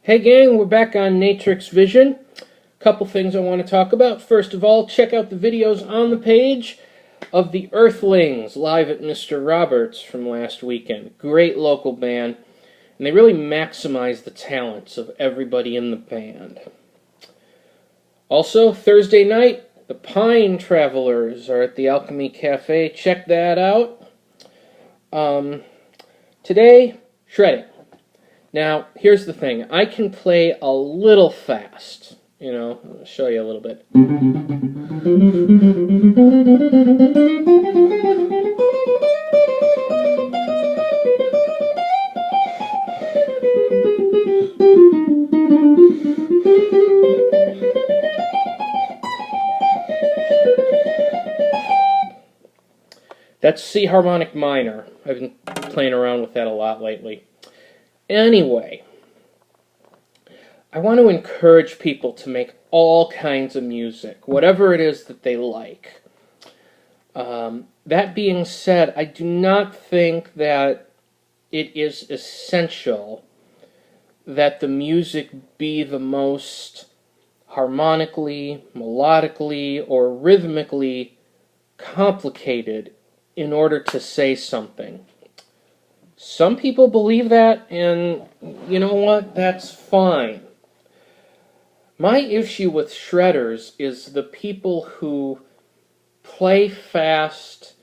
Hey gang, we're back on Natrix Vision. Couple things I want to talk about. First of all, check out the videos on the page of the Earthlings live at Mr. Roberts from last weekend. Great local band, and they really maximize the talents of everybody in the band. Also, Thursday night, the Pine Travelers are at the Alchemy Cafe. Check that out. Today, shredding. Now, here's the thing. I can play a little fast. I'll show you a little bit. That's C harmonic minor. I've been playing around with that a lot lately. Anyway, I want to encourage people to make all kinds of music, whatever it is that they like. That being said, I do not think that it is essential that the music be the most harmonically, melodically, or rhythmically complicated in order to say something. Some people believe that, and you know what? That's fine. My issue with shredders is the people who play fast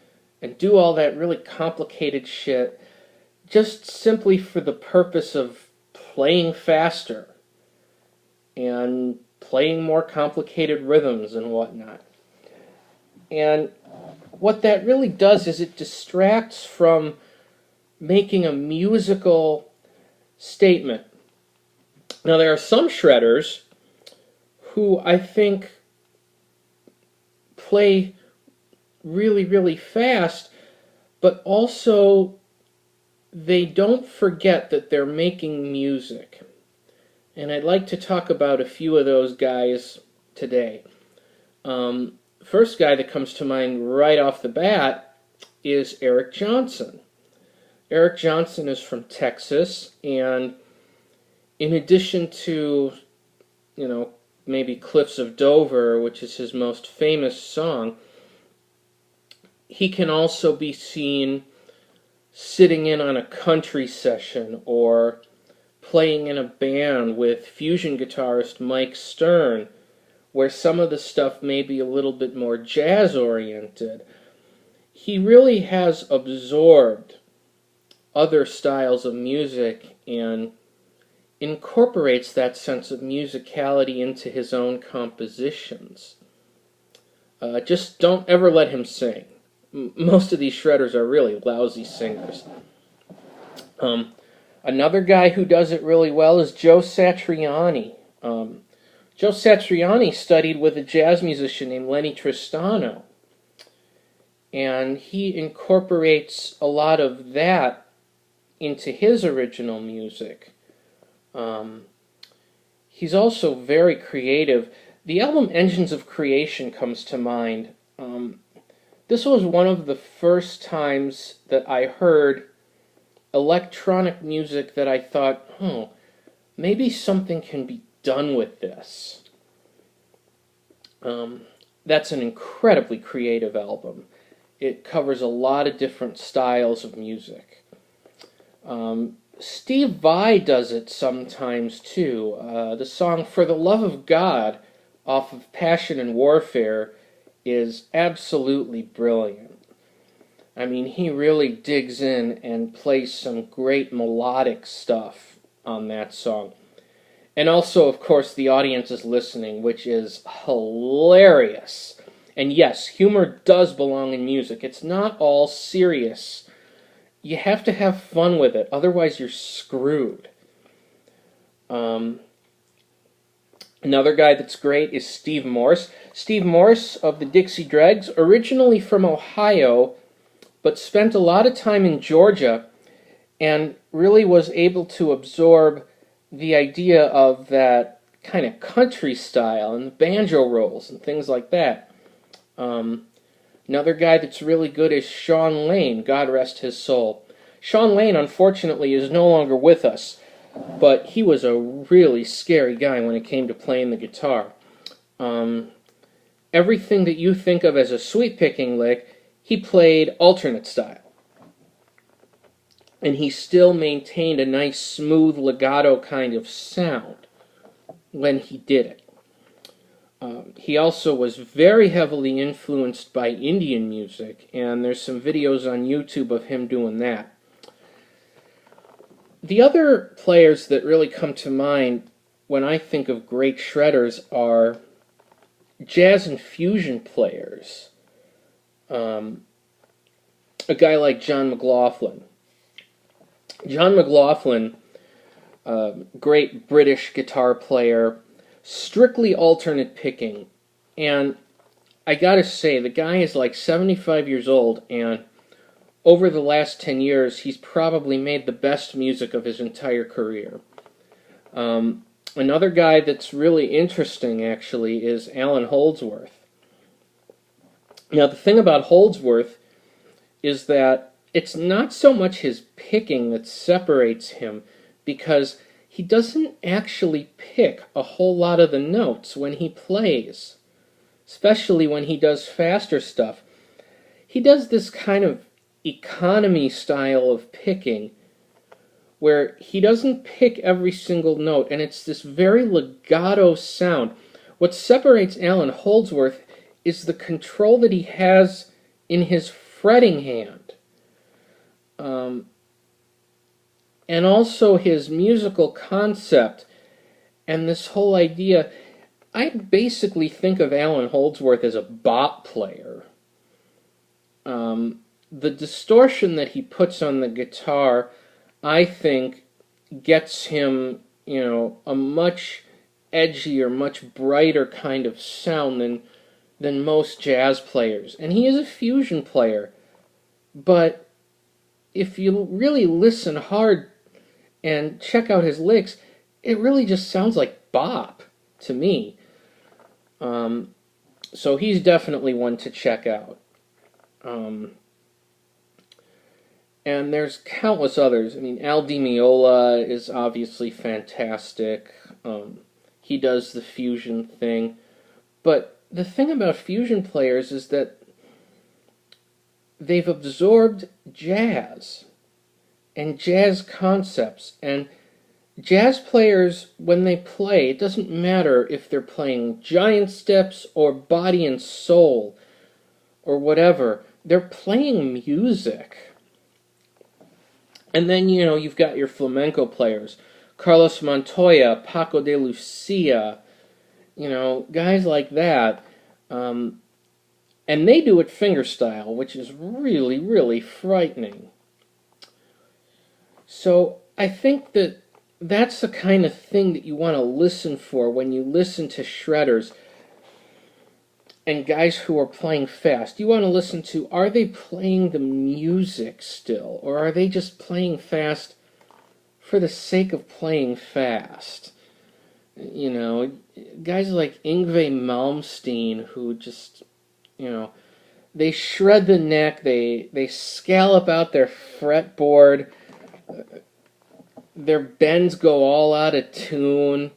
and do all that really complicated shit just simply for the purpose of playing faster and playing more complicated rhythms and whatnot. And what that really does is it distracts from making a musical statement. Now, there are some shredders who I think play really, really fast, but also they don't forget that they're making music. And I'd like to talk about a few of those guys today. First guy that comes to mind right off the bat is Eric Johnson. Eric Johnson is from Texas, and in addition to, maybe Cliffs of Dover, which is his most famous song, he can also be seen sitting in on a country session or playing in a band with fusion guitarist Mike Stern, where some of the stuff may be a little bit more jazz-oriented. He really has absorbed other styles of music and incorporates that sense of musicality into his own compositions. Just don't ever let him sing. Most of these shredders are really lousy singers. Another guy who does it really well is Joe Satriani. Joe Satriani studied with a jazz musician named Lenny Tristano, and he incorporates a lot of that into his original music. He's also very creative. The album Engines of Creation comes to mind. This was one of the first times that I heard electronic music that I thought, maybe something can be done with this. That's an incredibly creative album. It covers a lot of different styles of music. Steve Vai does it sometimes too. The song For the Love of God off of Passion and Warfare is absolutely brilliant. I mean, he really digs in and plays some great melodic stuff on that song. And also, of course, The Audience is Listening, which is hilarious. And yes, humor does belong in music. It's not all serious. You have to have fun with it, otherwise you're screwed. Another guy that's great is Steve Morse. Steve Morse of the Dixie Dregs, originally from Ohio, but spent a lot of time in Georgia and really was able to absorb the idea of that kind of country style and the banjo rolls and things like that. Another guy that's really good is Sean Lane, God rest his soul. Sean Lane, unfortunately, is no longer with us. but he was a really scary guy when it came to playing the guitar. Everything that you think of as a sweep-picking lick, he played alternate style. And he still maintained a nice, smooth, legato kind of sound when he did it. He also was very heavily influenced by Indian music, and there's some videos on YouTube of him doing that. The other players that really come to mind when I think of great shredders are jazz and fusion players. A guy like John McLaughlin. John McLaughlin, great British guitar player, strictly alternate picking, and I gotta say, the guy is like 75 years old, and over the last 10 years, he's probably made the best music of his entire career. Another guy that's really interesting, actually, is Allan Holdsworth. Now, the thing about Holdsworth is that it's not so much his picking that separates him, because he doesn't actually pick a whole lot of the notes when he plays, especially when he does faster stuff. He does this kind of economy style of picking where he doesn't pick every single note, and it's this very legato sound. What separates Allan Holdsworth is the control that he has in his fretting hand. And also his musical concept and this whole idea. I basically think of Allan Holdsworth as a bop player. The distortion that he puts on the guitar, I think, gets him, a much edgier, much brighter kind of sound than most jazz players. And he is a fusion player, but if you really listen hard and check out his licks, it really just sounds like bop to me. So he's definitely one to check out. And there's countless others. I mean, Al Di Meola is obviously fantastic. He does the fusion thing. But the thing about fusion players is that they've absorbed jazz and jazz concepts. And jazz players, when they play, it doesn't matter if they're playing giant steps or body and soul or whatever. They're playing music. And then, you've got your flamenco players. Carlos Montoya, Paco de Lucia, guys like that. And they do it fingerstyle, which is really, really frightening. So I think that that's the kind of thing that you want to listen for when you listen to shredders and guys who are playing fast. You want to listen to, are they playing the music still, or are they just playing fast for the sake of playing fast? Guys like Yngwie Malmsteen, who just, they shred the neck, they scallop out their fretboard, their bends go all out of tune,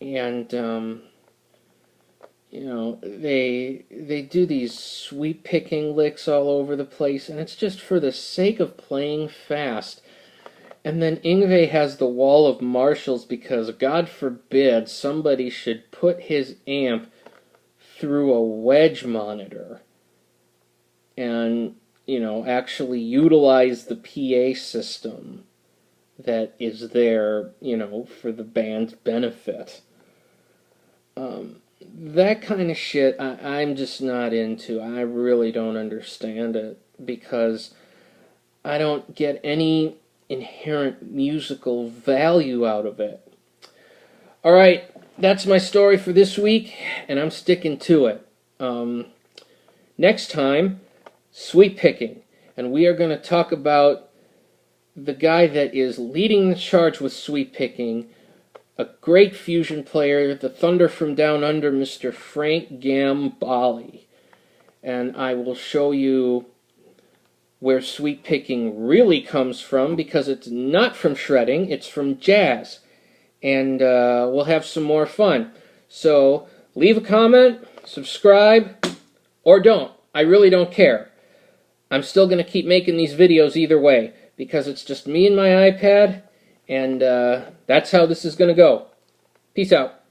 and they do these sweep picking licks all over the place, and it's just for the sake of playing fast. And then Yngwie has the wall of Marshalls because, God forbid, somebody should put his amp through a wedge monitor and, actually utilize the PA system that is there, for the band's benefit. That kind of shit, I'm just not into. I really don't understand it because I don't get any inherent musical value out of it. Alright, that's my story for this week, and I'm sticking to it. Next time, sweep picking, and we are going to talk about the guy that is leading the charge with sweep picking, a great fusion player, the Thunder from Down Under, Mr. Frank Gambale. And I will show you where sweep picking really comes from, because it's not from shredding, it's from jazz. And we'll have some more fun. So leave a comment, subscribe, or don't. I really don't care. I'm still going to keep making these videos either way, because it's just me and my iPad, and that's how this is going to go. Peace out.